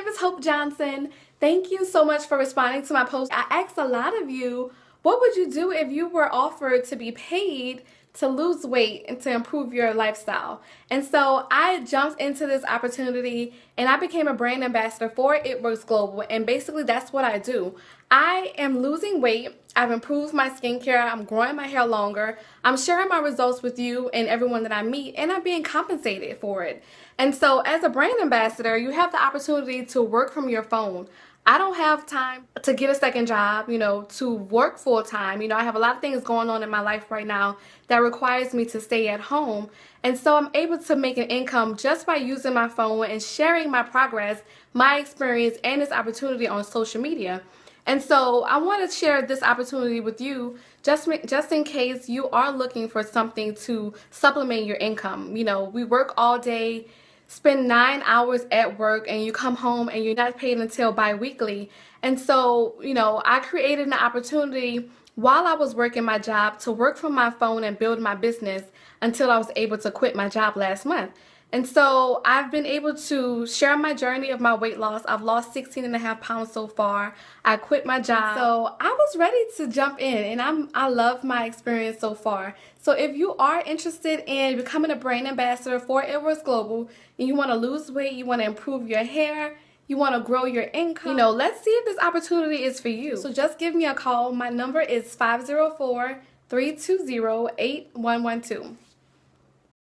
name is Hope Johnson. Thank you so much for responding to my post. I asked a lot of you, what would you do if you were offered to be paid to lose weight and to improve your lifestyle? And so I jumped into this opportunity and I became a brand ambassador for It Works Global, and basically that's what I do. I am losing weight, I've improved my skincare, I'm growing my hair longer, I'm sharing my results with you and everyone that I meet, and I'm being compensated for it. And so as a brand ambassador, you have the opportunity to work from your phone. I don't have time to get a second job, to work full time. I have a lot of things going on in my life right now that requires me to stay at home. And so I'm able to make an income just by using my phone and sharing my progress, my experience, and this opportunity on social media. And so I want to share this opportunity with you just in case you are looking for something to supplement your income. We work all day, spend 9 hours at work, and you come home and you're not paid until bi-weekly. And so, I created an opportunity while I was working my job to work from my phone and build my business until I was able to quit my job last month. And so I've been able to share my journey of my weight loss. I've lost 16.5 pounds so far. I quit my job. So I was ready to jump in, and I love my experience so far. So if you are interested in becoming a brand ambassador for It Works Global, and you want to lose weight, you want to improve your hair, you want to grow your income, let's see if this opportunity is for you. So just give me a call. My number is 504-320-8112.